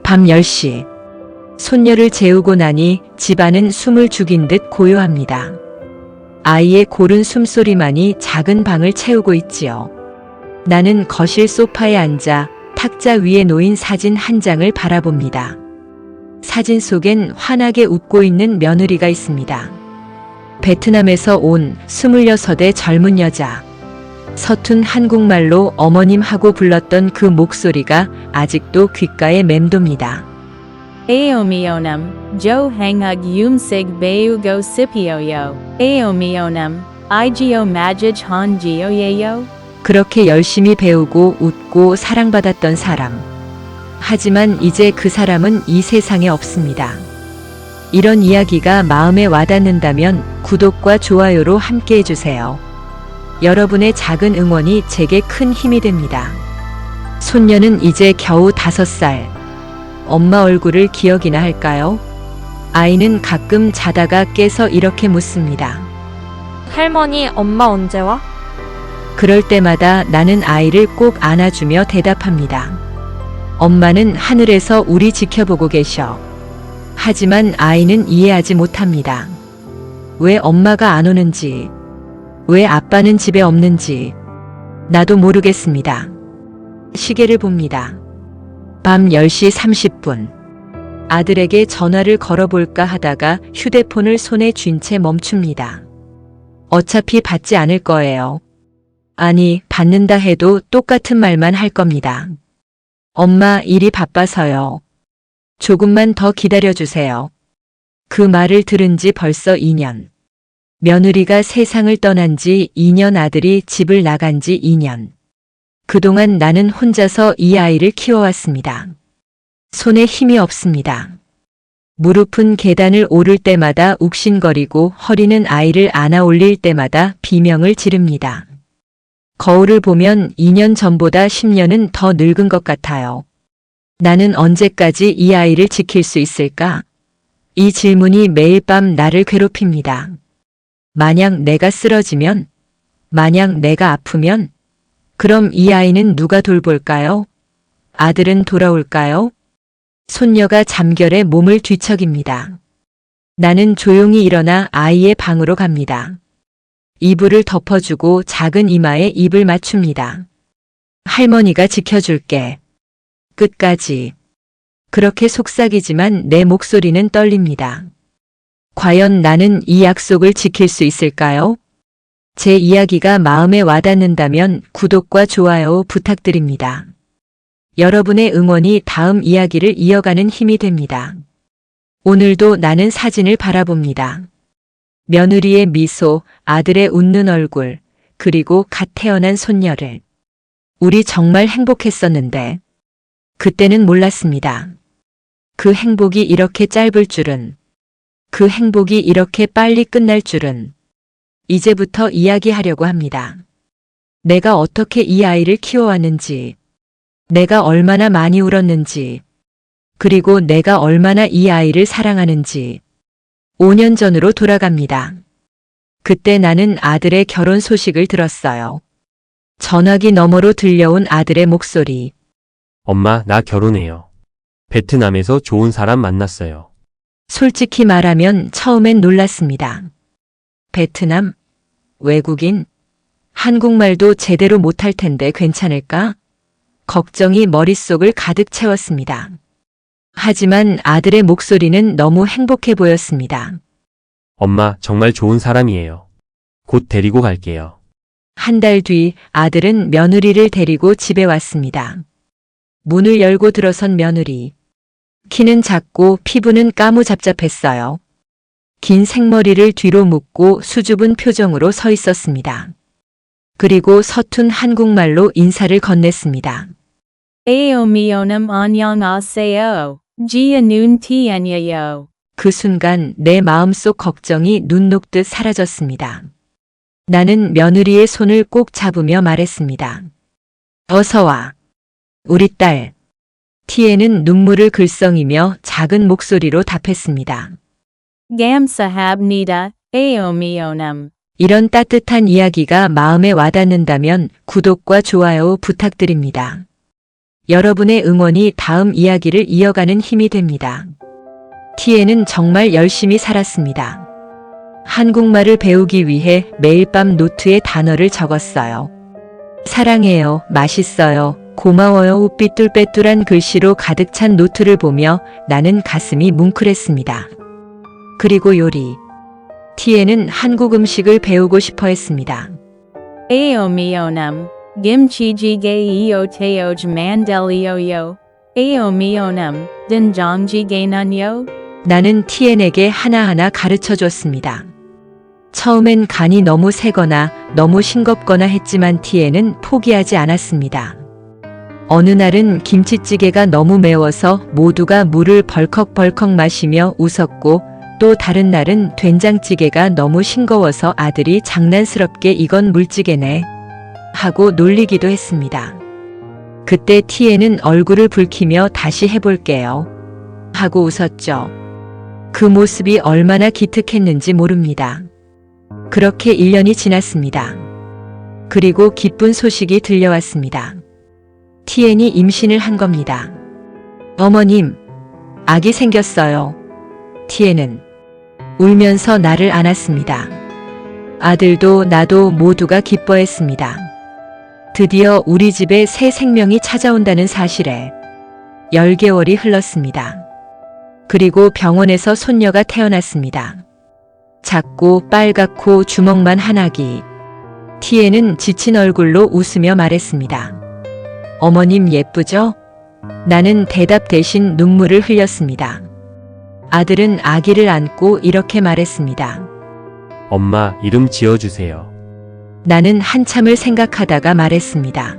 밤 10시. 손녀를 재우고 나니 집안은 숨을 죽인 듯 고요합니다. 아이의 고른 숨소리만이 작은 방을 채우고 있지요. 나는 거실 소파에 앉아 탁자 위에 놓인 사진 한 장을 바라봅니다. 사진 속엔 환하게 웃고 있는 며느리가 있습니다. 베트남에서 온 26의 젊은 여자. 서툰 한국말로 어머님하고 불렀던 그 목소리가 아직도 귓가에 맴돕니다. Aomionum, Jo hangug yumsig beugo sipioyo. Aomionum, igio magij han gioyeyo. 그렇게 열심히 배우고 웃고 사랑받았던 사람. 하지만 이제 그 사람은 이 세상에 없습니다. 이런 이야기가 마음에 와닿는다면 구독과 좋아요로 함께 해주세요. 여러분의 작은 응원이 제게 큰 힘이 됩니다. 손녀는 이제 겨우 5살. 엄마 얼굴을 기억이나 할까요? 아이는 가끔 자다가 깨서 이렇게 묻습니다. 할머니, 엄마 언제 와? 그럴 때마다 나는 아이를 꼭 안아주며 대답합니다. 엄마는 하늘에서 우리 지켜보고 계셔. 하지만 아이는 이해하지 못합니다. 왜 엄마가 안 오는지, 왜 아빠는 집에 없는지, 나도 모르겠습니다. 시계를 봅니다. 밤 10시 30분. 아들에게 전화를 걸어볼까 하다가 휴대폰을 손에 쥔 채 멈춥니다. 어차피 받지 않을 거예요. 아니, 받는다 해도 똑같은 말만 할 겁니다. 엄마, 일이 바빠서요. 조금만 더 기다려주세요. 그 말을 들은 지 벌써 2년. 며느리가 세상을 떠난 지 2년, 아들이 집을 나간 지 2년. 그동안 나는 혼자서 이 아이를 키워왔습니다. 손에 힘이 없습니다. 무릎은 계단을 오를 때마다 욱신거리고 허리는 아이를 안아 올릴 때마다 비명을 지릅니다. 거울을 보면 2년 전보다 10년은 더 늙은 것 같아요. 나는 언제까지 이 아이를 지킬 수 있을까? 이 질문이 매일 밤 나를 괴롭힙니다. 만약 내가 쓰러지면, 만약 내가 아프면, 그럼 이 아이는 누가 돌볼까요? 아들은 돌아올까요? 손녀가 잠결에 몸을 뒤척입니다. 나는 조용히 일어나 아이의 방으로 갑니다. 이불을 덮어주고 작은 이마에 입을 맞춥니다. 할머니가 지켜줄게. 끝까지. 그렇게 속삭이지만 내 목소리는 떨립니다. 과연 나는 이 약속을 지킬 수 있을까요? 제 이야기가 마음에 와닿는다면 구독과 좋아요 부탁드립니다. 여러분의 응원이 다음 이야기를 이어가는 힘이 됩니다. 오늘도 나는 사진을 바라봅니다. 며느리의 미소, 아들의 웃는 얼굴, 그리고 갓 태어난 손녀를. 우리 정말 행복했었는데. 그때는 몰랐습니다. 그 행복이 이렇게 짧을 줄은. 그 행복이 이렇게 빨리 끝날 줄은. 이제부터 이야기하려고 합니다. 내가 어떻게 이 아이를 키워왔는지, 내가 얼마나 많이 울었는지, 그리고 내가 얼마나 이 아이를 사랑하는지. 5년 전으로 돌아갑니다. 그때 나는 아들의 결혼 소식을 들었어요. 전화기 너머로 들려온 아들의 목소리. 엄마, 나 결혼해요. 베트남에서 좋은 사람 만났어요. 솔직히 말하면 처음엔 놀랐습니다. 베트남? 외국인? 한국말도 제대로 못할 텐데 괜찮을까? 걱정이 머릿속을 가득 채웠습니다. 하지만 아들의 목소리는 너무 행복해 보였습니다. 엄마, 정말 좋은 사람이에요. 곧 데리고 갈게요. 한 달 뒤 아들은 며느리를 데리고 집에 왔습니다. 문을 열고 들어선 며느리. 키는 작고 피부는 까무잡잡했어요. 긴 생머리를 뒤로 묶고 수줍은 표정으로 서 있었습니다. 그리고 서툰 한국말로 인사를 건넸습니다. Aomionum annyeonghaseyo. Jia noon tianyeyo. 그 순간 내 마음속 걱정이 눈 녹듯 사라졌습니다. 나는 며느리의 손을 꼭 잡으며 말했습니다. 어서 와. 우리 딸. 티에는 눈물을 글썽이며 작은 목소리로 답했습니다. Gamsahabnida, Aomionum. 이런 따뜻한 이야기가 마음에 와닿는다면 구독과 좋아요 부탁드립니다. 여러분의 응원이 다음 이야기를 이어가는 힘이 됩니다. 티에는 정말 열심히 살았습니다. 한국말을 배우기 위해 매일 밤 노트에 단어를 적었어요. 사랑해요, 맛있어요, 고마워요. 우삐뚤빼뚤한 글씨로 가득 찬 노트를 보며 나는 가슴이 뭉클했습니다. 그리고 요리. 티에는 한국 음식을 배우고 싶어 했습니다. Aomionum, Gimchijige eoteoj mandelioyo. Aomionum, Dinjongjige nunyo. 나는 티엔에게 하나하나 가르쳐 줬습니다. 처음엔 간이 너무 세거나 너무 싱겁거나 했지만 티엔은 포기하지 않았습니다. 어느 날은 김치찌개가 너무 매워서 모두가 물을 벌컥벌컥 마시며 웃었고, 또 다른 날은 된장찌개가 너무 싱거워서 아들이 장난스럽게 이건 물찌개네 하고 놀리기도 했습니다. 그때 티에는 얼굴을 붉히며 다시 해볼게요 하고 웃었죠. 그 모습이 얼마나 기특했는지 모릅니다. 그렇게 1년이 지났습니다. 그리고 기쁜 소식이 들려왔습니다. 티엔이 임신을 한 겁니다. 어머님, 아기 생겼어요. 티엔은 울면서 나를 안았습니다. 아들도 나도 모두가 기뻐했습니다. 드디어 우리 집에 새 생명이 찾아온다는 사실에 10개월이 흘렀습니다. 그리고 병원에서 손녀가 태어났습니다. 작고 빨갛고 주먹만 한 아기. 티에는 지친 얼굴로 웃으며 말했습니다. 어머님 예쁘죠? 나는 대답 대신 눈물을 흘렸습니다. 아들은 아기를 안고 이렇게 말했습니다. 엄마, 이름 지어주세요. 나는 한참을 생각하다가 말했습니다.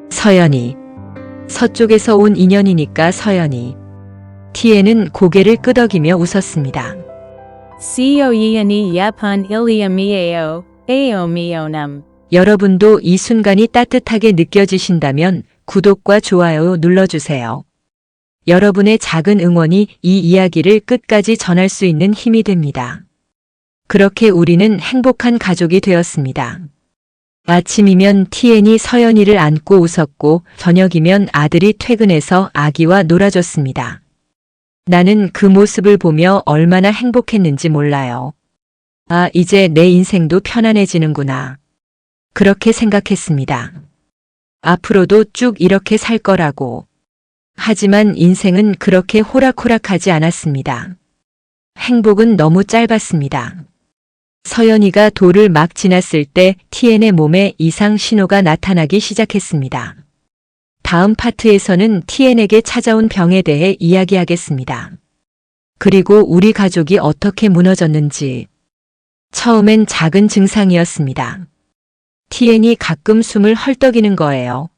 서연이. 서쪽에서 온 인연이니까 서연이. 티에는 고개를 끄덕이며 웃었습니다. Seoyeani yapun iliamieo. Aomionum. 여러분도 이 순간이 따뜻하게 느껴지신다면 구독과 좋아요 눌러주세요. 여러분의 작은 응원이 이 이야기를 끝까지 전할 수 있는 힘이 됩니다. 그렇게 우리는 행복한 가족이 되었습니다. 아침이면 티엔이 서연이를 안고 웃었고 저녁이면 아들이 퇴근해서 아기와 놀아줬습니다. 나는 그 모습을 보며 얼마나 행복했는지 몰라요. 아, 이제 내 인생도 편안해지는구나. 그렇게 생각했습니다. 앞으로도 쭉 이렇게 살 거라고. 하지만 인생은 그렇게 호락호락하지 않았습니다. 행복은 너무 짧았습니다. 서연이가 돌을 막 지났을 때 티엔의 몸에 이상 신호가 나타나기 시작했습니다. 다음 파트에서는 티엔에게 찾아온 병에 대해 이야기하겠습니다. 그리고 우리 가족이 어떻게 무너졌는지. 처음엔 작은 증상이었습니다. 티엔이 가끔 숨을 헐떡이는 거예요.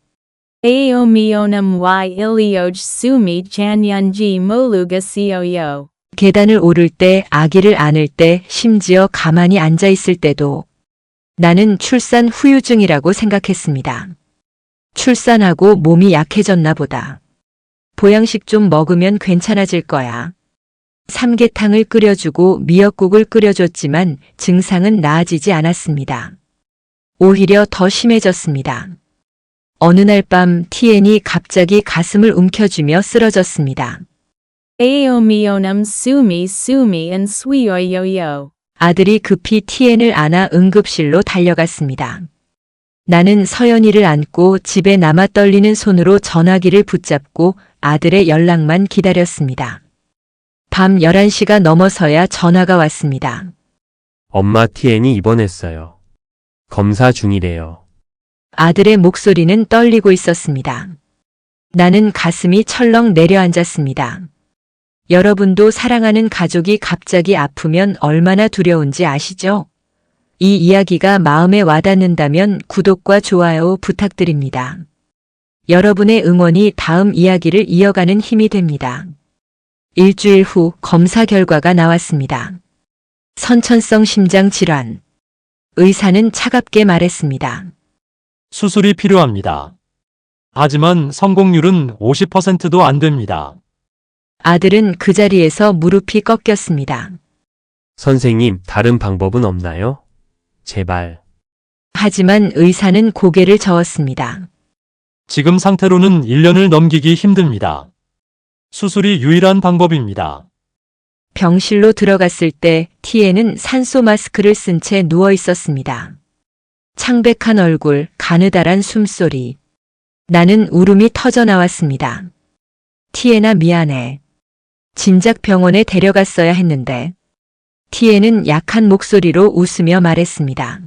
Aomionum y ilioj sumi chanyanji molugasioyo. 계단을 오를 때, 아기를 안을 때, 심지어 가만히 앉아 있을 때도 나는 출산 후유증이라고 생각했습니다. 출산하고 몸이 약해졌나 보다. 보양식 좀 먹으면 괜찮아질 거야. 삼계탕을 끓여주고 미역국을 끓여줬지만 증상은 나아지지 않았습니다. 오히려 더 심해졌습니다. 어느 날 밤 티엔이 갑자기 가슴을 움켜쥐며 쓰러졌습니다. Aomionum sumi and suioyoyo. 아들이 급히 티엔을 안아 응급실로 달려갔습니다. 나는 서연이를 안고 집에 남아 떨리는 손으로 전화기를 붙잡고 아들의 연락만 기다렸습니다. 밤 11시가 넘어서야 전화가 왔습니다. 엄마 티엔이 입원했어요. 검사 중이래요. 아들의 목소리는 떨리고 있었습니다. 나는 가슴이 철렁 내려앉았습니다. 여러분도 사랑하는 가족이 갑자기 아프면 얼마나 두려운지 아시죠? 이 이야기가 마음에 와닿는다면 구독과 좋아요 부탁드립니다. 여러분의 응원이 다음 이야기를 이어가는 힘이 됩니다. 일주일 후 검사 결과가 나왔습니다. 선천성 심장 질환. 의사는 차갑게 말했습니다. 수술이 필요합니다. 하지만 성공률은 50%도 안 됩니다. 아들은 그 자리에서 무릎이 꺾였습니다. 선생님, 다른 방법은 없나요? 제발. 하지만 의사는 고개를 저었습니다. 지금 상태로는 1년을 넘기기 힘듭니다. 수술이 유일한 방법입니다. 병실로 들어갔을 때 티에는 산소 마스크를 쓴 채 누워 있었습니다. 창백한 얼굴, 가느다란 숨소리. 나는 울음이 터져 나왔습니다. 티에나 미안해. 진작 병원에 데려갔어야 했는데. 티에는 약한 목소리로 웃으며 말했습니다.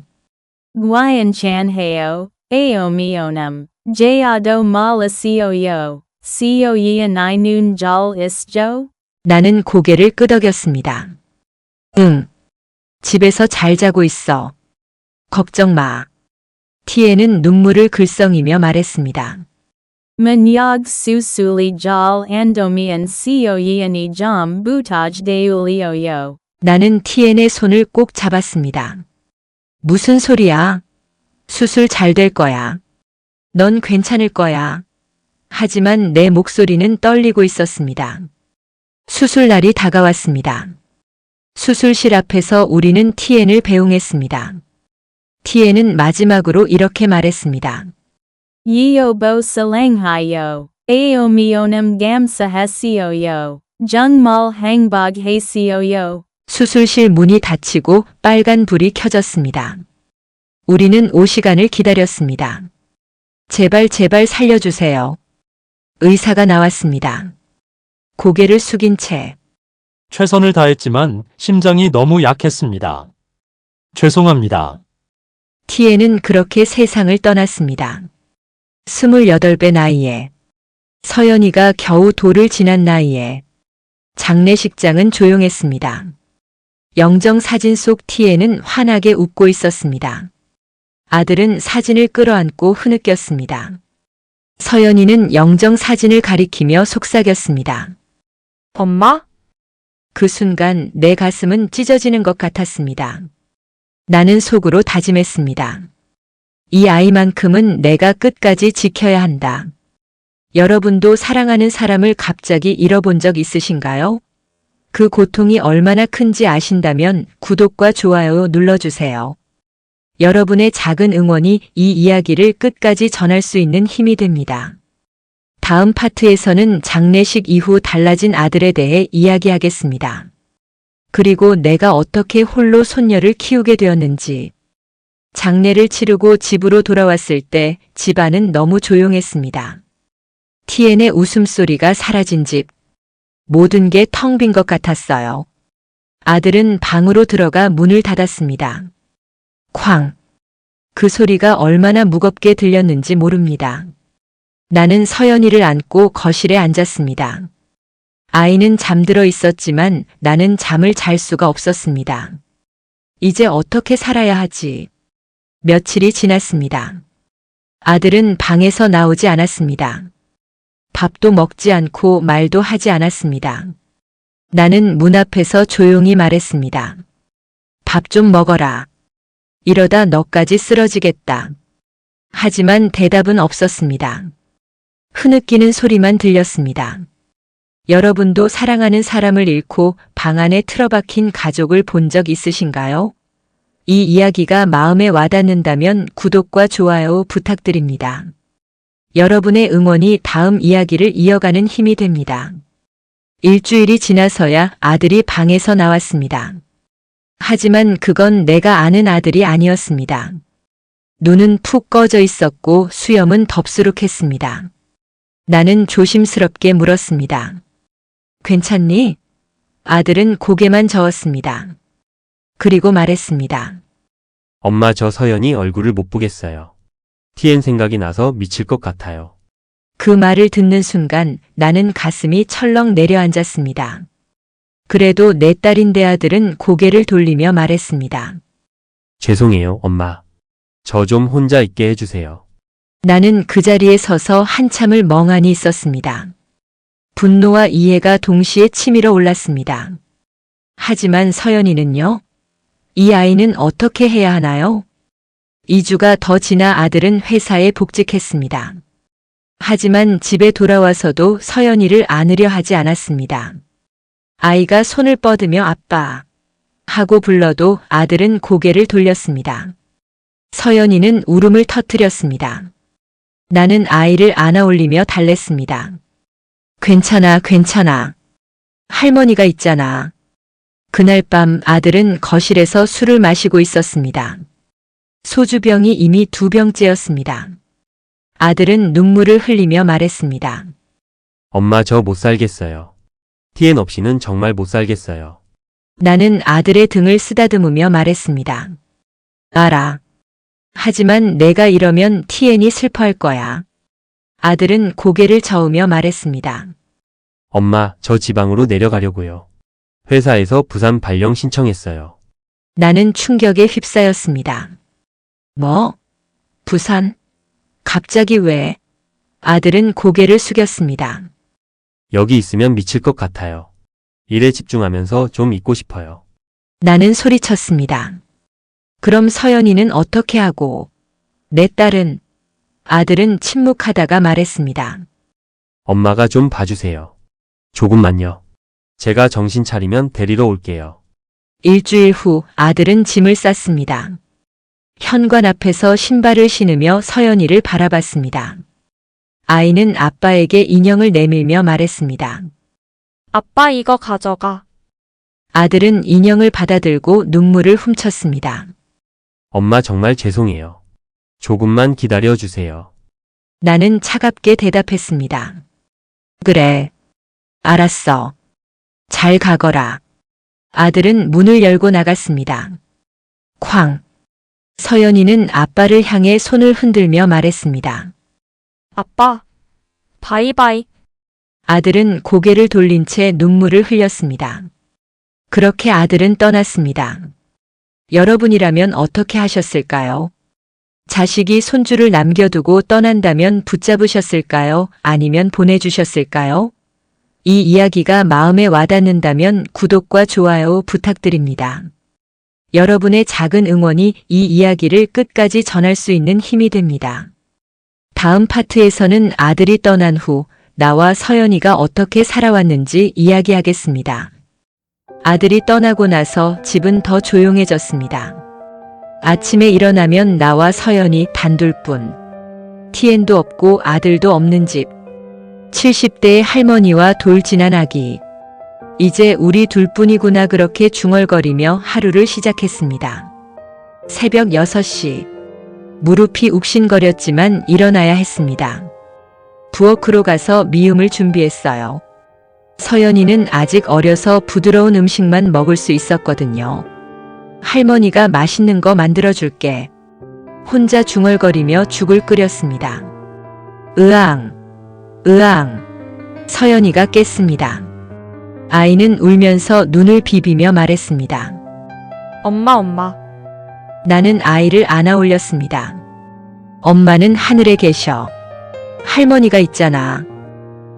Guyan chan heo, ao mionum, jado malasioyo, sio yian I noon jal isjo? 나는 고개를 끄덕였습니다. 응. 집에서 잘 자고 있어. 걱정 마. 티에는 눈물을 글썽이며 말했습니다. Manyag susuli jal andomian sio yian I jam butaj deulioyo. 나는 티엔의 손을 꼭 잡았습니다. 무슨 소리야? 수술 잘 될 거야. 넌 괜찮을 거야. 하지만 내 목소리는 떨리고 있었습니다. 수술 날이 다가왔습니다. 수술실 앞에서 우리는 티엔을 배웅했습니다. 티엔은 마지막으로 이렇게 말했습니다. Yeobo salanghayo, ao mionum gamsahasioyo, jungmal hangbog hasioyo. 수술실 문이 닫히고 빨간 불이 켜졌습니다. 우리는 5시간을 기다렸습니다. 제발 살려주세요. 의사가 나왔습니다. 고개를 숙인 채 최선을 다했지만 심장이 너무 약했습니다. 죄송합니다. 티에는 그렇게 세상을 떠났습니다. 28배 나이에 서연이가 겨우 돌을 지난 나이에 장례식장은 조용했습니다. 영정 사진 속 티에는 환하게 웃고 있었습니다. 아들은 사진을 끌어안고 흐느꼈습니다. 서연이는 영정 사진을 가리키며 속삭였습니다. 엄마? 그 순간 내 가슴은 찢어지는 것 같았습니다. 나는 속으로 다짐했습니다. 이 아이만큼은 내가 끝까지 지켜야 한다. 여러분도 사랑하는 사람을 갑자기 잃어본 적 있으신가요? 그 고통이 얼마나 큰지 아신다면 구독과 좋아요 눌러주세요. 여러분의 작은 응원이 이 이야기를 끝까지 전할 수 있는 힘이 됩니다. 다음 파트에서는 장례식 이후 달라진 아들에 대해 이야기하겠습니다. 그리고 내가 어떻게 홀로 손녀를 키우게 되었는지. 장례를 치르고 집으로 돌아왔을 때 집안은 너무 조용했습니다. 티엔의 웃음소리가 사라진 집. 모든 게 텅 빈 것 같았어요. 아들은 방으로 들어가 문을 닫았습니다. 쾅. 그 소리가 얼마나 무겁게 들렸는지 모릅니다. 나는 서연이를 안고 거실에 앉았습니다. 아이는 잠들어 있었지만 나는 잠을 잘 수가 없었습니다. 이제 어떻게 살아야 하지? 며칠이 지났습니다. 아들은 방에서 나오지 않았습니다. 밥도 먹지 않고 말도 하지 않았습니다. 나는 문 앞에서 조용히 말했습니다. 밥 좀 먹어라. 이러다 너까지 쓰러지겠다. 하지만 대답은 없었습니다. 흐느끼는 소리만 들렸습니다. 여러분도 사랑하는 사람을 잃고 방 안에 틀어박힌 가족을 본 적 있으신가요? 이 이야기가 마음에 와닿는다면 구독과 좋아요 부탁드립니다. 여러분의 응원이 다음 이야기를 이어가는 힘이 됩니다. 일주일이 지나서야 아들이 방에서 나왔습니다. 하지만 그건 내가 아는 아들이 아니었습니다. 눈은 푹 꺼져 있었고 수염은 덥수룩했습니다. 나는 조심스럽게 물었습니다. 괜찮니? 아들은 고개만 저었습니다. 그리고 말했습니다. 엄마 저 서연이 얼굴을 못 보겠어요. 티엔 생각이 나서 미칠 것 같아요. 그 말을 듣는 순간 나는 가슴이 철렁 내려앉았습니다. 그래도 내 딸인데 아들은 고개를 돌리며 말했습니다. 죄송해요, 엄마. 저 좀 혼자 있게 해주세요. 나는 그 자리에 서서 한참을 멍하니 있었습니다. 분노와 이해가 동시에 치밀어 올랐습니다. 하지만 서연이는요? 이 아이는 어떻게 해야 하나요? 2주가 더 지나 아들은 회사에 복직했습니다. 하지만 집에 돌아와서도 서연이를 안으려 하지 않았습니다. 아이가 손을 뻗으며 아빠 하고 불러도 아들은 고개를 돌렸습니다. 서연이는 울음을 터뜨렸습니다. 나는 아이를 안아 올리며 달랬습니다. 괜찮아, 괜찮아. 할머니가 있잖아. 그날 밤 아들은 거실에서 술을 마시고 있었습니다. 소주병이 이미 2병째였습니다. 아들은 눈물을 흘리며 말했습니다. 엄마 저 못 살겠어요. TN 없이는 정말 못 살겠어요. 나는 아들의 등을 쓰다듬으며 말했습니다. 알아. 하지만 내가 이러면 TN이 슬퍼할 거야. 아들은 고개를 저으며 말했습니다. 엄마 저 지방으로 내려가려고요. 회사에서 부산 발령 신청했어요. 나는 충격에 휩싸였습니다. 뭐? 부산? 갑자기 왜? 아들은 고개를 숙였습니다. 여기 있으면 미칠 것 같아요. 일에 집중하면서 좀 있고 싶어요. 나는 소리쳤습니다. 그럼 서연이는 어떻게 하고? 내 딸은? 아들은 침묵하다가 말했습니다. 엄마가 좀 봐주세요. 조금만요. 제가 정신 차리면 데리러 올게요. 일주일 후 아들은 짐을 쌌습니다. 현관 앞에서 신발을 신으며 서연이를 바라봤습니다. 아이는 아빠에게 인형을 내밀며 말했습니다. 아빠 이거 가져가. 아들은 인형을 받아들고 눈물을 훔쳤습니다. 엄마 정말 죄송해요. 조금만 기다려 주세요. 나는 차갑게 대답했습니다. 그래. 알았어. 잘 가거라. 아들은 문을 열고 나갔습니다. 쾅. 서연이는 아빠를 향해 손을 흔들며 말했습니다. 아빠, 바이바이. 아들은 고개를 돌린 채 눈물을 흘렸습니다. 그렇게 아들은 떠났습니다. 여러분이라면 어떻게 하셨을까요? 자식이 손주를 남겨두고 떠난다면 붙잡으셨을까요? 아니면 보내주셨을까요? 이 이야기가 마음에 와닿는다면 구독과 좋아요 부탁드립니다. 여러분의 작은 응원이 이 이야기를 끝까지 전할 수 있는 힘이 됩니다. 다음 파트에서는 아들이 떠난 후 나와 서연이가 어떻게 살아왔는지 이야기하겠습니다. 아들이 떠나고 나서 집은 더 조용해졌습니다. 아침에 일어나면 나와 서연이 단둘뿐. TN도 없고 아들도 없는 집. 70대의 할머니와 돌진한 아기. 이제 우리 둘뿐이구나 그렇게 중얼거리며 하루를 시작했습니다. 새벽 6시. 무릎이 욱신거렸지만 일어나야 했습니다. 부엌으로 가서 미음을 준비했어요. 서연이는 아직 어려서 부드러운 음식만 먹을 수 있었거든요. 할머니가 맛있는 거 만들어줄게. 혼자 중얼거리며 죽을 끓였습니다. 으앙, 으앙. 서연이가 깼습니다. 아이는 울면서 눈을 비비며 말했습니다. 엄마. 나는 아이를 안아 올렸습니다. 엄마는 하늘에 계셔. 할머니가 있잖아.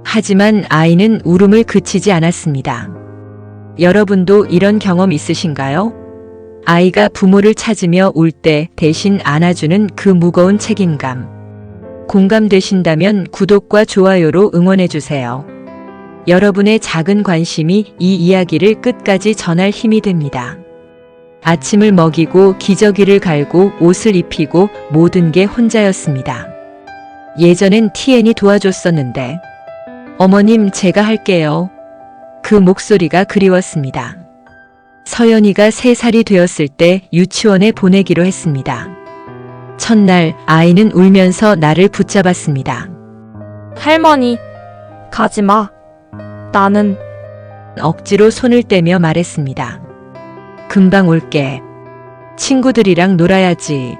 하지만 아이는 울음을 그치지 않았습니다. 여러분도 이런 경험 있으신가요? 아이가 부모를 찾으며 울 때 대신 안아주는 그 무거운 책임감. 공감되신다면 구독과 좋아요로 응원해주세요. 여러분의 작은 관심이 이 이야기를 끝까지 전할 힘이 됩니다. 아침을 먹이고 기저귀를 갈고 옷을 입히고 모든 게 혼자였습니다. 예전엔 TN이 도와줬었는데 어머님 제가 할게요. 그 목소리가 그리웠습니다. 서연이가 3살이 되었을 때 유치원에 보내기로 했습니다. 첫날 아이는 울면서 나를 붙잡았습니다. 할머니, 가지 마. 나는 억지로 손을 떼며 말했습니다. 금방 올게. 친구들이랑 놀아야지.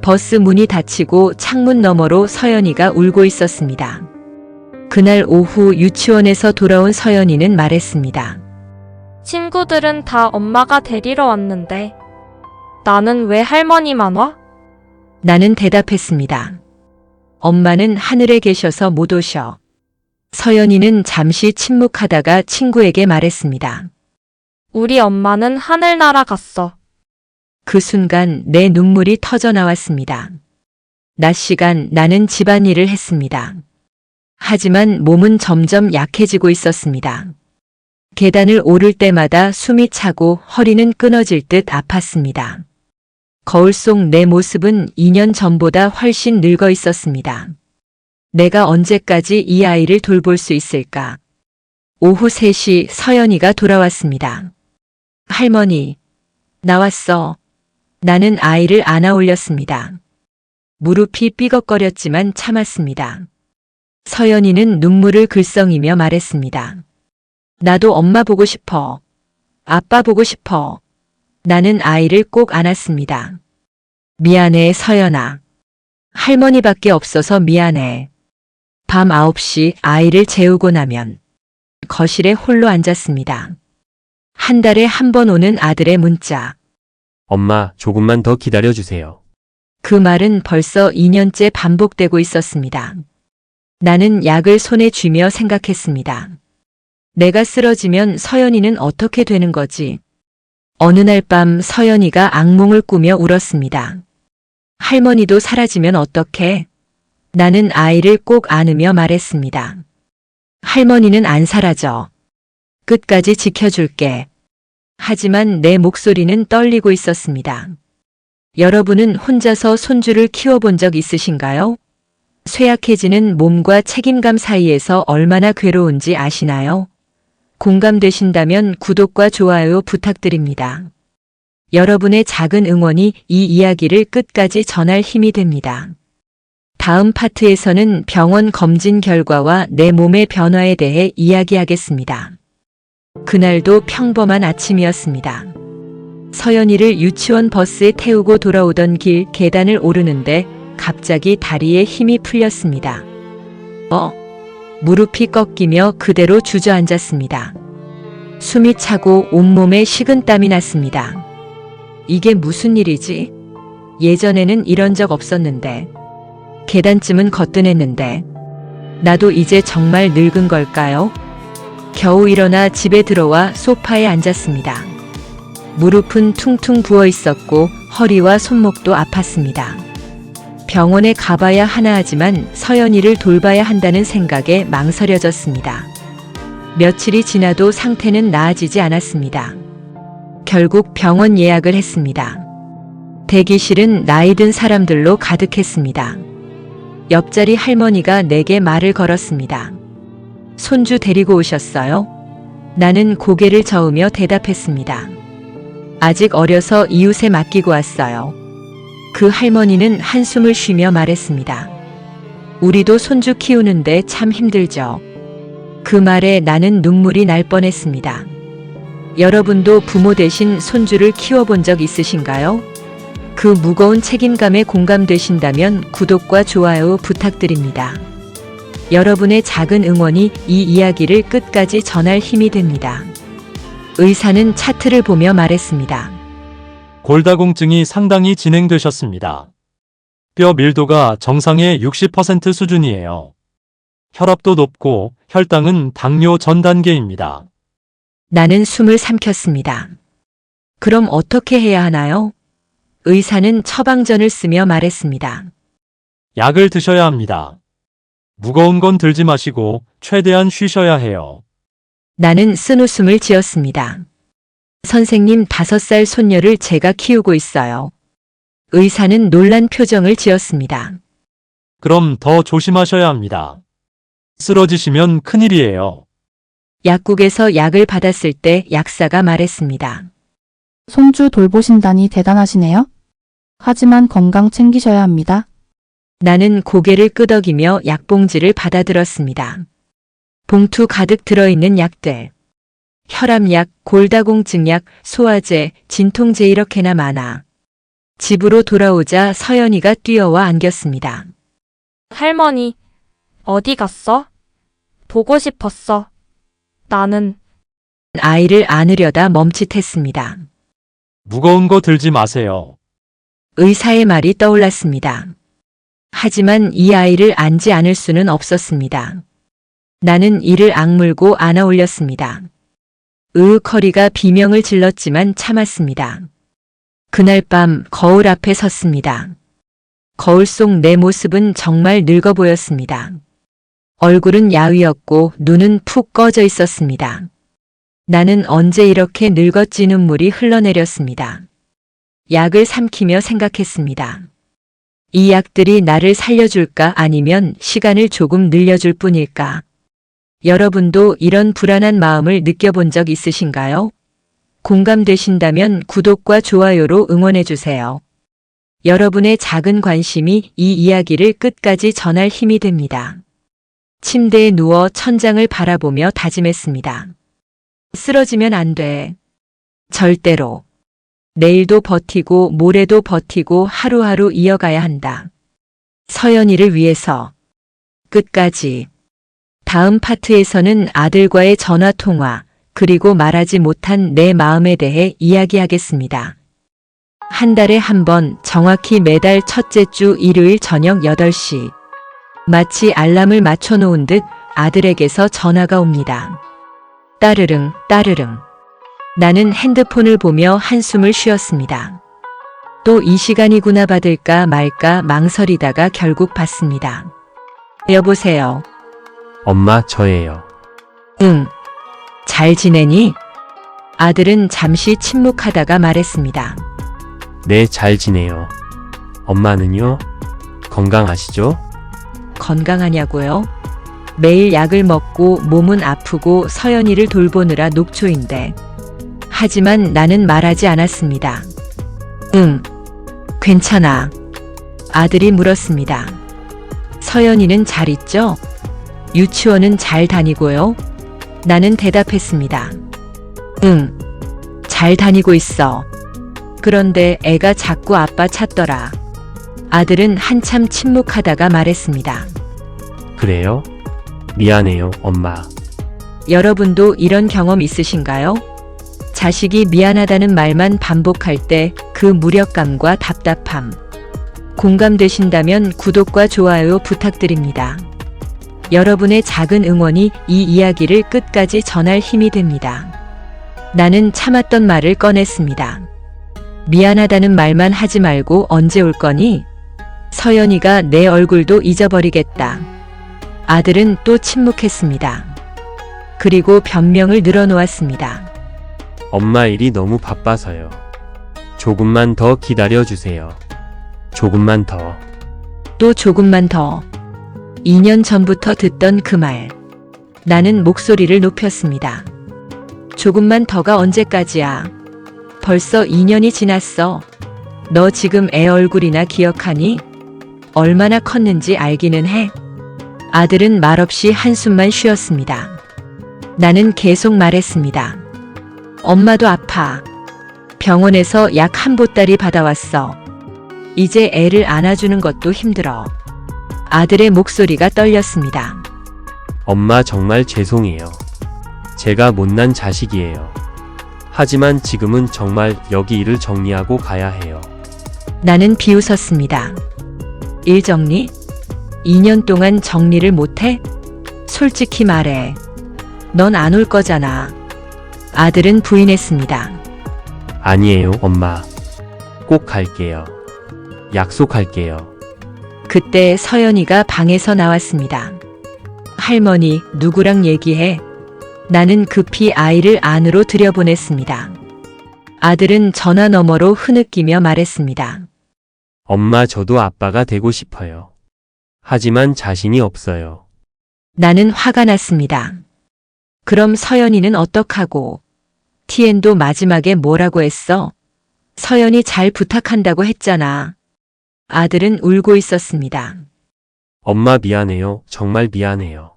버스 문이 닫히고 창문 너머로 서연이가 울고 있었습니다. 그날 오후 유치원에서 돌아온 서연이는 말했습니다. 친구들은 다 엄마가 데리러 왔는데 나는 왜 할머니만 와? 나는 대답했습니다. 엄마는 하늘에 계셔서 못 오셔. 서연이는 잠시 침묵하다가 친구에게 말했습니다. 우리 엄마는 하늘나라 갔어. 그 순간 내 눈물이 터져 나왔습니다. 낮 시간 나는 집안일을 했습니다. 하지만 몸은 점점 약해지고 있었습니다. 계단을 오를 때마다 숨이 차고 허리는 끊어질 듯 아팠습니다. 거울 속 내 모습은 2년 전보다 훨씬 늙어 있었습니다. 내가 언제까지 이 아이를 돌볼 수 있을까? 오후 3시 서연이가 돌아왔습니다. 할머니, 나왔어. 나는 아이를 안아 올렸습니다. 무릎이 삐걱거렸지만 참았습니다. 서연이는 눈물을 글썽이며 말했습니다. 나도 엄마 보고 싶어. 아빠 보고 싶어. 나는 아이를 꼭 안았습니다. 미안해, 서연아. 할머니밖에 없어서 미안해. 밤 9시 아이를 재우고 나면 거실에 홀로 앉았습니다. 한 달에 한 번 오는 아들의 문자. 엄마, 조금만 더 기다려주세요. 그 말은 벌써 2년째 반복되고 있었습니다. 나는 약을 손에 쥐며 생각했습니다. 내가 쓰러지면 서연이는 어떻게 되는 거지? 어느 날 밤 서연이가 악몽을 꾸며 울었습니다. 할머니도 사라지면 어떡해? 나는 아이를 꼭 안으며 말했습니다. 할머니는 안 사라져. 끝까지 지켜줄게. 하지만 내 목소리는 떨리고 있었습니다. 여러분은 혼자서 손주를 키워본 적 있으신가요? 쇠약해지는 몸과 책임감 사이에서 얼마나 괴로운지 아시나요? 공감되신다면 구독과 좋아요 부탁드립니다. 여러분의 작은 응원이 이 이야기를 끝까지 전할 힘이 됩니다. 다음 파트에서는 병원 검진 결과와 내 몸의 변화에 대해 이야기하겠습니다. 그날도 평범한 아침이었습니다. 서연이를 유치원 버스에 태우고 돌아오던 길 계단을 오르는데 갑자기 다리에 힘이 풀렸습니다. 무릎이 꺾이며 그대로 주저앉았습니다. 숨이 차고 온몸에 식은땀이 났습니다. 이게 무슨 일이지? 예전에는 이런 적 없었는데. 계단쯤은 거뜬했는데. 나도 이제 정말 늙은 걸까요? 겨우 일어나 집에 들어와 소파에 앉았습니다. 무릎은 퉁퉁 부어 있었고 허리와 손목도 아팠습니다. 병원에 가봐야 하나 하지만 서연이를 돌봐야 한다는 생각에 망설여졌습니다. 며칠이 지나도 상태는 나아지지 않았습니다. 결국 병원 예약을 했습니다. 대기실은 나이 든 사람들로 가득했습니다. 옆자리 할머니가 내게 말을 걸었습니다. 손주 데리고 오셨어요? 나는 고개를 저으며 대답했습니다. 아직 어려서 이웃에 맡기고 왔어요. 그 할머니는 한숨을 쉬며 말했습니다. 우리도 손주 키우는데 참 힘들죠. 그 말에 나는 눈물이 날 뻔했습니다. 여러분도 부모 대신 손주를 키워본 적 있으신가요? 그 무거운 책임감에 공감되신다면 구독과 좋아요 부탁드립니다. 여러분의 작은 응원이 이 이야기를 끝까지 전할 힘이 됩니다. 의사는 차트를 보며 말했습니다. 골다공증이 상당히 진행되셨습니다. 뼈 밀도가 정상의 60% 수준이에요. 혈압도 높고 혈당은 당뇨 전 단계입니다. 나는 숨을 삼켰습니다. 그럼 어떻게 해야 하나요? 의사는 처방전을 쓰며 말했습니다. 약을 드셔야 합니다. 무거운 건 들지 마시고 최대한 쉬셔야 해요. 나는 쓴웃음을 지었습니다. 선생님, 5살 손녀를 제가 키우고 있어요. 의사는 놀란 표정을 지었습니다. 그럼 더 조심하셔야 합니다. 쓰러지시면 큰일이에요. 약국에서 약을 받았을 때 약사가 말했습니다. 손주 돌보신다니 대단하시네요. 하지만 건강 챙기셔야 합니다. 나는 고개를 끄덕이며 약봉지를 받아들었습니다. 봉투 가득 들어있는 약들. 혈압약, 골다공증약, 소화제, 진통제 이렇게나 많아. 집으로 돌아오자 서연이가 뛰어와 안겼습니다. 할머니, 어디 갔어? 보고 싶었어. 나는 아이를 안으려다 멈칫했습니다. 무거운 거 들지 마세요. 의사의 말이 떠올랐습니다. 하지만 이 아이를 안지 않을 수는 없었습니다. 나는 이를 악물고 안아 올렸습니다. 허리가 비명을 질렀지만 참았습니다. 그날 밤 거울 앞에 섰습니다. 거울 속 내 모습은 정말 늙어 보였습니다. 얼굴은 야위었고 눈은 푹 꺼져 있었습니다. 나는 언제 이렇게 늙었지? 눈물이 흘러내렸습니다. 약을 삼키며 생각했습니다. 이 약들이 나를 살려줄까 아니면 시간을 조금 늘려줄 뿐일까? 여러분도 이런 불안한 마음을 느껴본 적 있으신가요? 공감되신다면 구독과 좋아요로 응원해주세요. 여러분의 작은 관심이 이 이야기를 끝까지 전할 힘이 됩니다. 침대에 누워 천장을 바라보며 다짐했습니다. 쓰러지면 안 돼. 절대로. 내일도 버티고 모레도 버티고 하루하루 이어가야 한다. 서연이를 위해서. 끝까지. 다음 파트에서는 아들과의 전화 통화, 그리고 말하지 못한 내 마음에 대해 이야기하겠습니다. 한 달에 한 번, 정확히 매달 첫째 주 일요일 저녁 8시. 마치 알람을 맞춰놓은 듯 아들에게서 전화가 옵니다. 따르릉, 따르릉. 나는 핸드폰을 보며 한숨을 쉬었습니다. 또 이 시간이구나 받을까 말까 망설이다가 결국 받습니다. 여보세요. 엄마, 저예요. 응. 잘 지내니? 아들은 잠시 침묵하다가 말했습니다. 네, 잘 지내요. 엄마는요? 건강하시죠? 건강하냐고요? 매일 약을 먹고 몸은 아프고 서연이를 돌보느라 녹초인데. 하지만 나는 말하지 않았습니다. 응. 괜찮아. 아들이 물었습니다. 서연이는 잘 있죠? 유치원은 잘 다니고요? 나는 대답했습니다. 응. 잘 다니고 있어. 그런데 애가 자꾸 아빠 찾더라. 아들은 한참 침묵하다가 말했습니다. 그래요? 미안해요, 엄마. 여러분도 이런 경험 있으신가요? 자식이 미안하다는 말만 반복할 때 그 무력감과 답답함. 공감되신다면 구독과 좋아요 부탁드립니다. 여러분의 작은 응원이 이 이야기를 끝까지 전할 힘이 됩니다. 나는 참았던 말을 꺼냈습니다. 미안하다는 말만 하지 말고 언제 올 거니? 서연이가 내 얼굴도 잊어버리겠다. 아들은 또 침묵했습니다. 그리고 변명을 늘어놓았습니다. 엄마 일이 너무 바빠서요. 조금만 더 기다려주세요. 조금만 더. 또 조금만 더. 2년 전부터 듣던 그 말. 나는 목소리를 높였습니다. 조금만 더가 언제까지야? 벌써 2년이 지났어. 너 지금 애 얼굴이나 기억하니? 얼마나 컸는지 알기는 해. 아들은 말없이 한숨만 쉬었습니다. 나는 계속 말했습니다. 엄마도 아파. 병원에서 약 한 보따리 받아왔어. 이제 애를 안아주는 것도 힘들어. 아들의 목소리가 떨렸습니다. 엄마 정말 죄송해요. 제가 못난 자식이에요. 하지만 지금은 정말 여기 일을 정리하고 가야 해요. 나는 비웃었습니다. 일 정리? 2년 동안 정리를 못해? 솔직히 말해. 넌 안 올 거잖아. 아들은 부인했습니다. 아니에요, 엄마. 꼭 갈게요. 약속할게요. 그때 서연이가 방에서 나왔습니다. 할머니, 누구랑 얘기해? 나는 급히 아이를 안으로 들여보냈습니다. 아들은 전화 너머로 흐느끼며 말했습니다. 엄마, 저도 아빠가 되고 싶어요. 하지만 자신이 없어요. 나는 화가 났습니다. 그럼 서연이는 어떡하고? 티엔도 마지막에 뭐라고 했어? 서연이 잘 부탁한다고 했잖아. 아들은 울고 있었습니다. 엄마 미안해요. 정말 미안해요.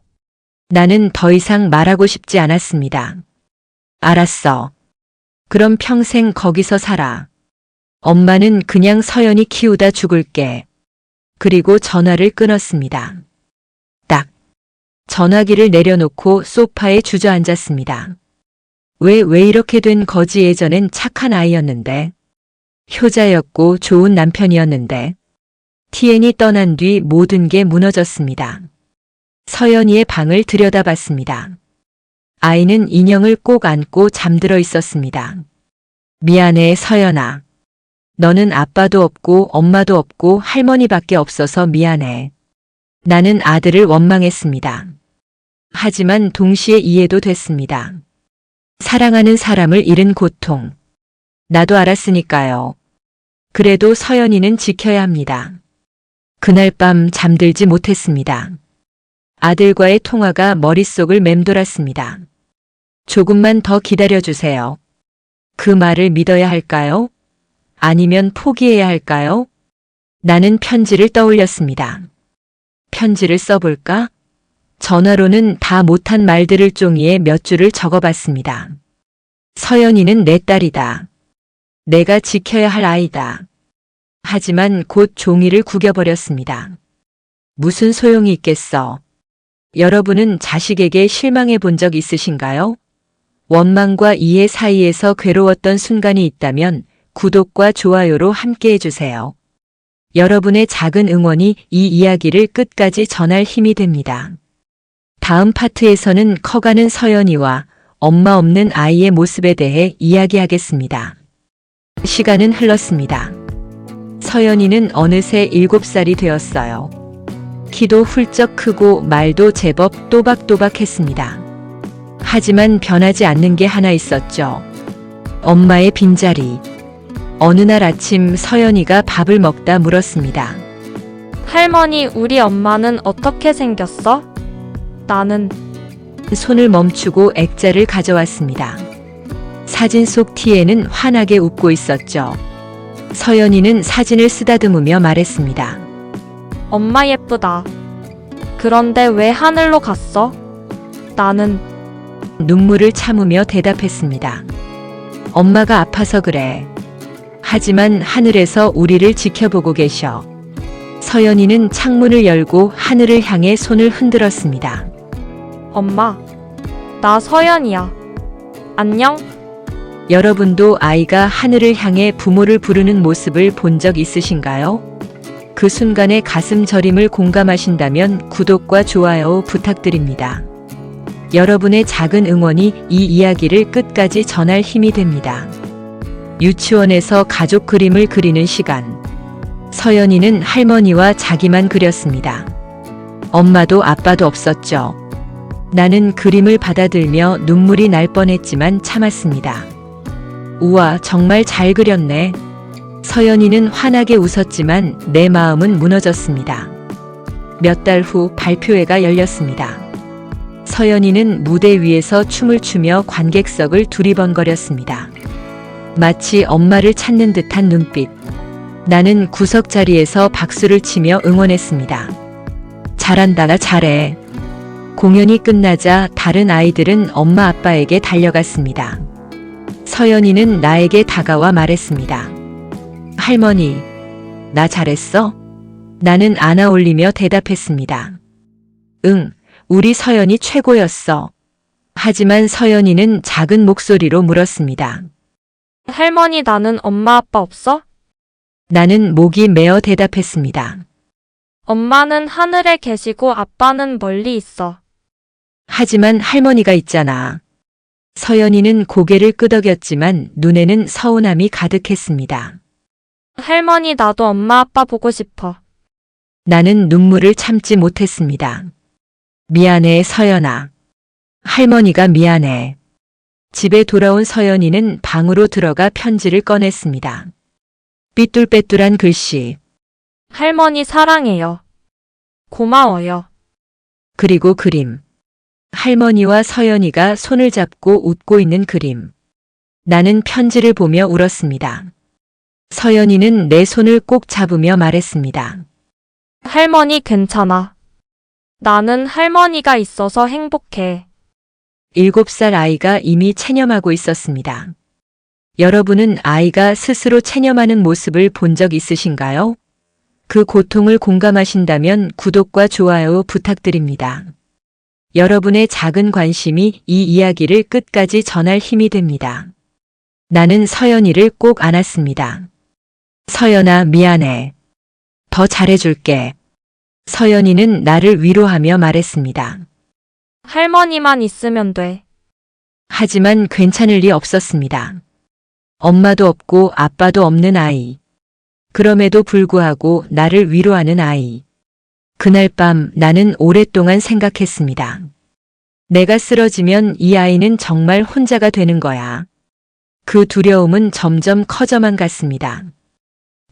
나는 더 이상 말하고 싶지 않았습니다. 알았어. 그럼 평생 거기서 살아. 엄마는 그냥 서연이 키우다 죽을게. 그리고 전화를 끊었습니다. 딱. 전화기를 내려놓고 소파에 주저앉았습니다. 왜 이렇게 된 거지? 예전엔 착한 아이였는데. 효자였고 좋은 남편이었는데. 티엔이 떠난 뒤 모든 게 무너졌습니다. 서연이의 방을 들여다봤습니다. 아이는 인형을 꼭 안고 잠들어 있었습니다. 미안해, 서연아. 너는 아빠도 없고 엄마도 없고 할머니밖에 없어서 미안해. 나는 아들을 원망했습니다. 하지만 동시에 이해도 됐습니다. 사랑하는 사람을 잃은 고통. 나도 알았으니까요. 그래도 서연이는 지켜야 합니다. 그날 밤 잠들지 못했습니다. 아들과의 통화가 머릿속을 맴돌았습니다. 조금만 더 기다려주세요. 그 말을 믿어야 할까요? 아니면 포기해야 할까요? 나는 편지를 떠올렸습니다. 편지를 써볼까? 전화로는 다 못한 말들을 종이에 몇 줄을 적어봤습니다. 서연이는 내 딸이다. 내가 지켜야 할 아이다. 하지만 곧 종이를 구겨버렸습니다. 무슨 소용이 있겠어? 여러분은 자식에게 실망해 본 적 있으신가요? 원망과 이해 사이에서 괴로웠던 순간이 있다면 구독과 좋아요로 함께 해주세요. 여러분의 작은 응원이 이 이야기를 끝까지 전할 힘이 됩니다. 다음 파트에서는 커가는 서연이와 엄마 없는 아이의 모습에 대해 이야기하겠습니다. 시간은 흘렀습니다. 서연이는 어느새 7살이 되었어요. 키도 훌쩍 크고 말도 제법 또박또박했습니다. 하지만 변하지 않는 게 하나 있었죠. 엄마의 빈자리. 어느 날 아침 서연이가 밥을 먹다 물었습니다. 할머니, 우리 엄마는 어떻게 생겼어? 나는 손을 멈추고 액자를 가져왔습니다. 사진 속 티에는 환하게 웃고 있었죠. 서연이는 사진을 쓰다듬으며 말했습니다. 엄마 예쁘다. 그런데 왜 하늘로 갔어? 나는 눈물을 참으며 대답했습니다. 엄마가 아파서 그래. 하지만 하늘에서 우리를 지켜보고 계셔. 서연이는 창문을 열고 하늘을 향해 손을 흔들었습니다. 엄마, 나 서연이야. 안녕? 여러분도 아이가 하늘을 향해 부모를 부르는 모습을 본 적 있으신가요? 그 순간의 가슴 저림을 공감하신다면 구독과 좋아요 부탁드립니다. 여러분의 작은 응원이 이 이야기를 끝까지 전할 힘이 됩니다. 유치원에서 가족 그림을 그리는 시간. 서연이는 할머니와 자기만 그렸습니다. 엄마도 아빠도 없었죠. 나는 그림을 받아들며 눈물이 날 뻔했지만 참았습니다. 우와, 정말 잘 그렸네. 서연이는 환하게 웃었지만 내 마음은 무너졌습니다. 몇 달 후 발표회가 열렸습니다. 서연이는 무대 위에서 춤을 추며 관객석을 두리번거렸습니다. 마치 엄마를 찾는 듯한 눈빛. 나는 구석 자리에서 박수를 치며 응원했습니다. 잘한다, 잘해. 공연이 끝나자 다른 아이들은 엄마 아빠에게 달려갔습니다. 서연이는 나에게 다가와 말했습니다. 할머니, 나 잘했어? 나는 안아 올리며 대답했습니다. 응, 우리 서연이 최고였어. 하지만 서연이는 작은 목소리로 물었습니다. 할머니, 나는 엄마 아빠 없어? 나는 목이 메어 대답했습니다. 엄마는 하늘에 계시고 아빠는 멀리 있어. 하지만 할머니가 있잖아. 서연이는 고개를 끄덕였지만 눈에는 서운함이 가득했습니다. 할머니, 나도 엄마 아빠 보고 싶어. 나는 눈물을 참지 못했습니다. 미안해, 서연아. 할머니가 미안해. 집에 돌아온 서연이는 방으로 들어가 편지를 꺼냈습니다. 삐뚤빼뚤한 글씨, 할머니 사랑해요. 고마워요. 그리고 그림. 할머니와 서연이가 손을 잡고 웃고 있는 그림. 나는 편지를 보며 울었습니다. 서연이는 내 손을 꼭 잡으며 말했습니다. 할머니 괜찮아. 나는 할머니가 있어서 행복해. 7살 아이가 이미 체념하고 있었습니다. 여러분은 아이가 스스로 체념하는 모습을 본 적 있으신가요? 그 고통을 공감하신다면 구독과 좋아요 부탁드립니다. 여러분의 작은 관심이 이 이야기를 끝까지 전할 힘이 됩니다. 나는 서연이를 꼭 안았습니다. 서연아, 미안해. 더 잘해줄게. 서연이는 나를 위로하며 말했습니다. 할머니만 있으면 돼. 하지만 괜찮을 리 없었습니다. 엄마도 없고 아빠도 없는 아이. 그럼에도 불구하고 나를 위로하는 아이. 그날 밤 나는 오랫동안 생각했습니다. 내가 쓰러지면 이 아이는 정말 혼자가 되는 거야. 그 두려움은 점점 커져만 갔습니다.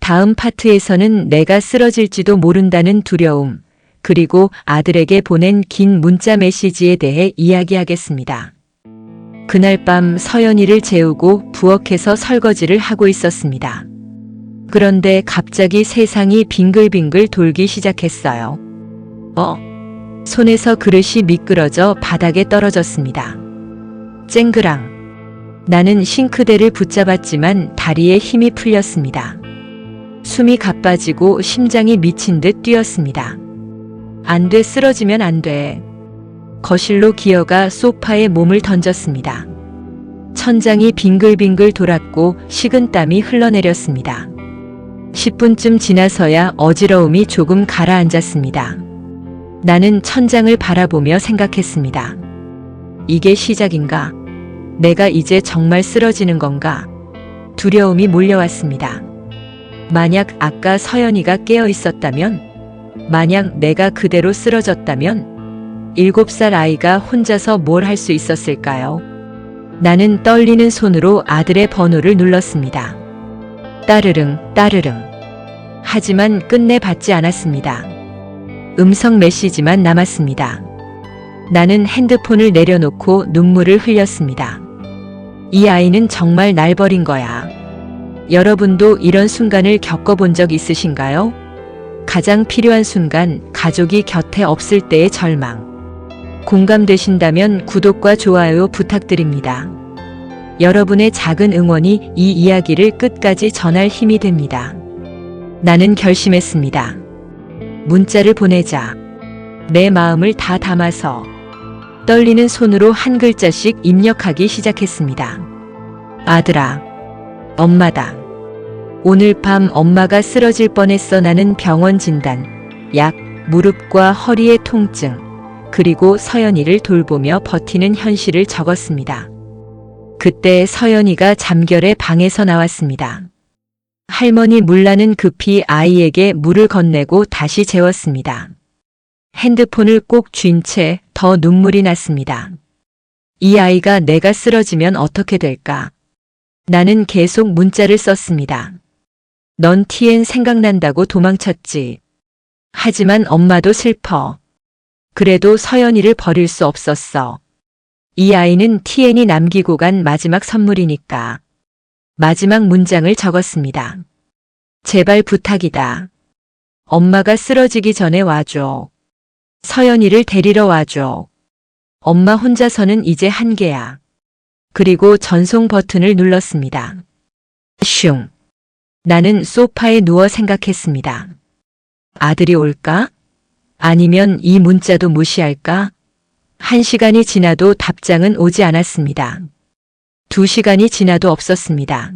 다음 파트에서는 내가 쓰러질지도 모른다는 두려움, 그리고 아들에게 보낸 긴 문자 메시지에 대해 이야기하겠습니다. 그날 밤 서연이를 재우고 부엌에서 설거지를 하고 있었습니다. 그런데 갑자기 세상이 빙글빙글 돌기 시작했어요. 손에서 그릇이 미끄러져 바닥에 떨어졌습니다. 쨍그랑. 나는 싱크대를 붙잡았지만 다리에 힘이 풀렸습니다. 숨이 가빠지고 심장이 미친 듯 뛰었습니다. 안 돼, 쓰러지면 안 돼. 거실로 기어가 소파에 몸을 던졌습니다. 천장이 빙글빙글 돌았고 식은땀이 흘러내렸습니다. 10분쯤 지나서야 어지러움이 조금 가라앉았습니다. 나는 천장을 바라보며 생각했습니다. 이게 시작인가? 내가 이제 정말 쓰러지는 건가? 두려움이 몰려왔습니다. 만약 아까 서연이가 깨어 있었다면, 만약 내가 그대로 쓰러졌다면, 7살 아이가 혼자서 뭘 할 수 있었을까요? 나는 떨리는 손으로 아들의 번호를 눌렀습니다. 따르릉, 따르릉. 하지만 끝내 받지 않았습니다. 음성 메시지만 남았습니다. 나는 핸드폰을 내려놓고 눈물을 흘렸습니다. 이 아이는 정말 날 버린 거야. 여러분도 이런 순간을 겪어본 적 있으신가요? 가장 필요한 순간, 가족이 곁에 없을 때의 절망. 공감되신다면 구독과 좋아요 부탁드립니다. 여러분의 작은 응원이 이 이야기를 끝까지 전할 힘이 됩니다. 나는 결심했습니다. 문자를 보내자. 내 마음을 다 담아서 떨리는 손으로 한 글자씩 입력하기 시작했습니다. 아들아, 엄마다. 오늘 밤 엄마가 쓰러질 뻔했어. 나는 병원 진단, 약, 무릎과 허리의 통증, 그리고 서연이를 돌보며 버티는 현실을 적었습니다. 그때 서연이가 잠결에 방에서 나왔습니다. 할머니 물라는 급히 아이에게 물을 건네고 다시 재웠습니다. 핸드폰을 꼭 쥔 채 더 눈물이 났습니다. 이 아이가 내가 쓰러지면 어떻게 될까? 나는 계속 문자를 썼습니다. 넌 TN 생각난다고 도망쳤지. 하지만 엄마도 슬퍼. 그래도 서연이를 버릴 수 없었어. 이 아이는 TN이 남기고 간 마지막 선물이니까. 마지막 문장을 적었습니다. 제발 부탁이다. 엄마가 쓰러지기 전에 와줘. 서연이를 데리러 와줘. 엄마 혼자서는 이제 한계야. 그리고 전송 버튼을 눌렀습니다. 슝. 나는 소파에 누워 생각했습니다. 아들이 올까? 아니면 이 문자도 무시할까? 1시간이 지나도 답장은 오지 않았습니다. 2시간이 지나도 없었습니다.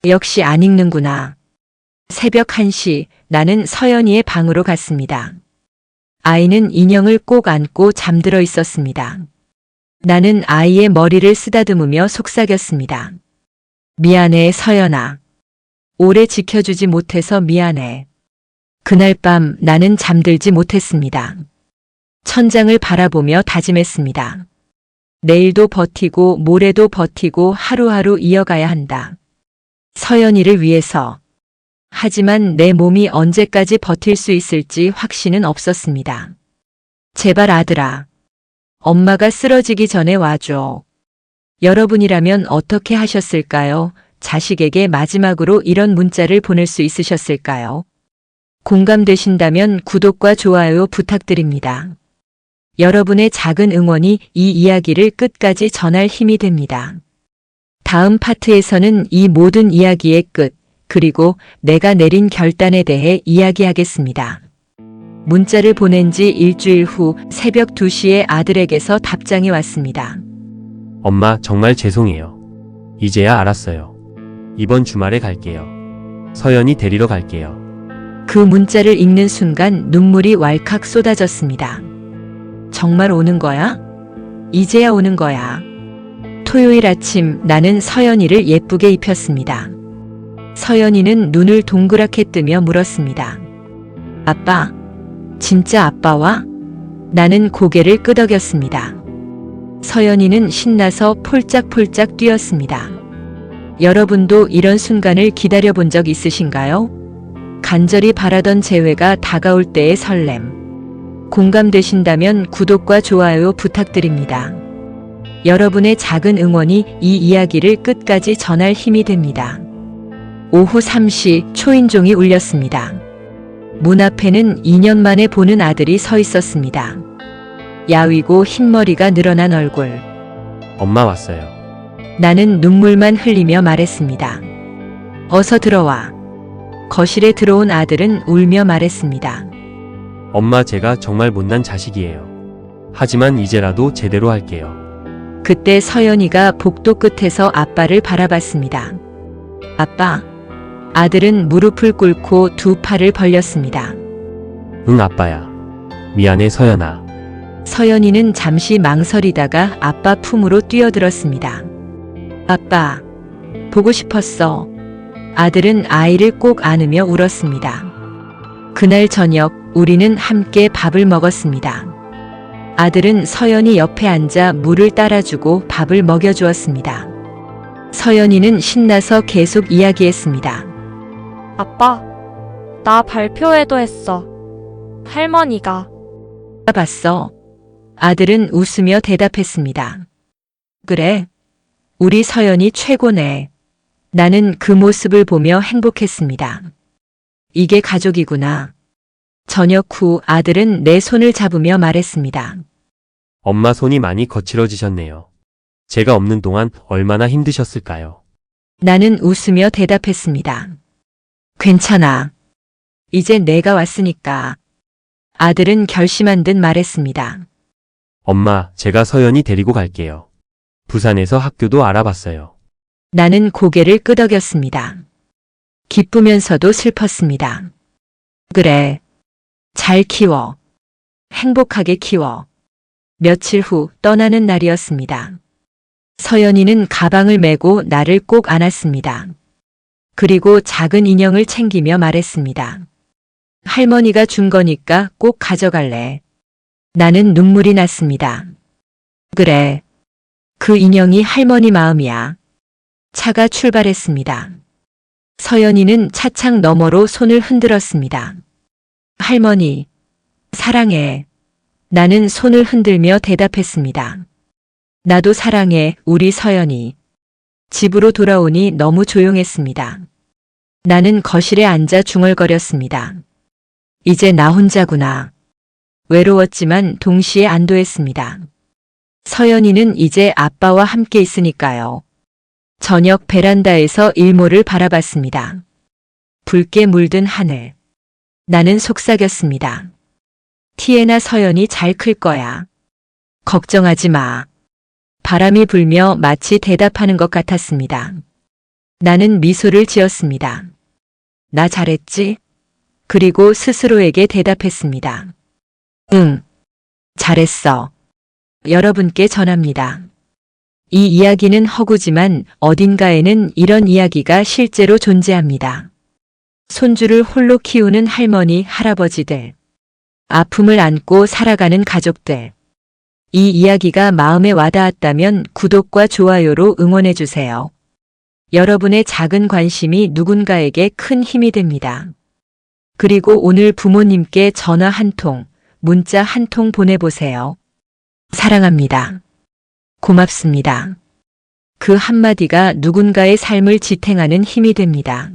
역시 안 읽는구나. 새벽 1시, 나는 서연이의 방으로 갔습니다. 아이는 인형을 꼭 안고 잠들어 있었습니다. 나는 아이의 머리를 쓰다듬으며 속삭였습니다. 미안해, 서연아. 오래 지켜주지 못해서 미안해. 그날 밤 나는 잠들지 못했습니다. 천장을 바라보며 다짐했습니다. 내일도 버티고 모레도 버티고 하루하루 이어가야 한다. 서연이를 위해서. 하지만 내 몸이 언제까지 버틸 수 있을지 확신은 없었습니다. 제발 아들아. 엄마가 쓰러지기 전에 와줘. 여러분이라면 어떻게 하셨을까요? 자식에게 마지막으로 이런 문자를 보낼 수 있으셨을까요? 공감되신다면 구독과 좋아요 부탁드립니다. 여러분의 작은 응원이 이 이야기를 끝까지 전할 힘이 됩니다. 다음 파트에서는 이 모든 이야기의 끝, 그리고 내가 내린 결단에 대해 이야기하겠습니다. 문자를 보낸 지 일주일 후 새벽 2시에 아들에게서 답장이 왔습니다. 엄마, 정말 죄송해요. 이제야 알았어요. 이번 주말에 갈게요. 서연이 데리러 갈게요. 그 문자를 읽는 순간 눈물이 왈칵 쏟아졌습니다. 정말 오는 거야? 이제야 오는 거야. 토요일 아침 나는 서연이를 예쁘게 입혔습니다. 서연이는 눈을 동그랗게 뜨며 물었습니다. 아빠, 진짜 아빠와? 나는 고개를 끄덕였습니다. 서연이는 신나서 폴짝폴짝 뛰었습니다. 여러분도 이런 순간을 기다려본 적 있으신가요? 간절히 바라던 재회가 다가올 때의 설렘. 공감되신다면 구독과 좋아요 부탁드립니다. 여러분의 작은 응원이 이 이야기를 끝까지 전할 힘이 됩니다. 오후 3시 초인종이 울렸습니다. 문 앞에는 2년 만에 보는 아들이 서 있었습니다. 야위고 흰머리가 늘어난 얼굴. 엄마 왔어요. 나는 눈물만 흘리며 말했습니다. 어서 들어와. 거실에 들어온 아들은 울며 말했습니다. 엄마, 제가 정말 못난 자식이에요. 하지만 이제라도 제대로 할게요. 그때 서연이가 복도 끝에서 아빠를 바라봤습니다. 아빠. 아들은 무릎을 꿇고 두 팔을 벌렸습니다. 응, 아빠야. 미안해, 서연아. 서연이는 잠시 망설이다가 아빠 품으로 뛰어들었습니다. 아빠, 보고 싶었어. 아들은 아이를 꼭 안으며 울었습니다. 그날 저녁 우리는 함께 밥을 먹었습니다. 아들은 서연이 옆에 앉아 물을 따라주고 밥을 먹여주었습니다. 서연이는 신나서 계속 이야기했습니다. 아빠, 나 발표회도 했어. 할머니가. 봤어. 아들은 웃으며 대답했습니다. 그래. 우리 서연이 최고네. 나는 그 모습을 보며 행복했습니다. 이게 가족이구나. 저녁 후 아들은 내 손을 잡으며 말했습니다. 엄마, 손이 많이 거칠어지셨네요. 제가 없는 동안 얼마나 힘드셨을까요? 나는 웃으며 대답했습니다. 괜찮아. 이제 내가 왔으니까. 아들은 결심한 듯 말했습니다. 엄마, 제가 서연이 데리고 갈게요. 부산에서 학교도 알아봤어요. 나는 고개를 끄덕였습니다. 기쁘면서도 슬펐습니다. 그래. 잘 키워. 행복하게 키워. 며칠 후 떠나는 날이었습니다. 서연이는 가방을 메고 나를 꼭 안았습니다. 그리고 작은 인형을 챙기며 말했습니다. 할머니가 준 거니까 꼭 가져갈래. 나는 눈물이 났습니다. 그래. 그 인형이 할머니 마음이야. 차가 출발했습니다. 서연이는 차창 너머로 손을 흔들었습니다. 할머니, 사랑해. 나는 손을 흔들며 대답했습니다. 나도 사랑해, 우리 서연이. 집으로 돌아오니 너무 조용했습니다. 나는 거실에 앉아 중얼거렸습니다. 이제 나 혼자구나. 외로웠지만 동시에 안도했습니다. 서연이는 이제 아빠와 함께 있으니까요. 저녁 베란다에서 일몰을 바라봤습니다. 붉게 물든 하늘. 나는 속삭였습니다. 티에나 서연이 잘 클 거야. 걱정하지 마. 바람이 불며 마치 대답하는 것 같았습니다. 나는 미소를 지었습니다. 나 잘했지? 그리고 스스로에게 대답했습니다. 응, 잘했어. 여러분께 전합니다. 이 이야기는 허구지만 어딘가에는 이런 이야기가 실제로 존재합니다. 손주를 홀로 키우는 할머니, 할아버지들. 아픔을 안고 살아가는 가족들. 이 이야기가 마음에 와닿았다면 구독과 좋아요로 응원해주세요. 여러분의 작은 관심이 누군가에게 큰 힘이 됩니다. 그리고 오늘 부모님께 전화 한 통, 문자 한 통 보내보세요. 사랑합니다. 고맙습니다. 그 한마디가 누군가의 삶을 지탱하는 힘이 됩니다.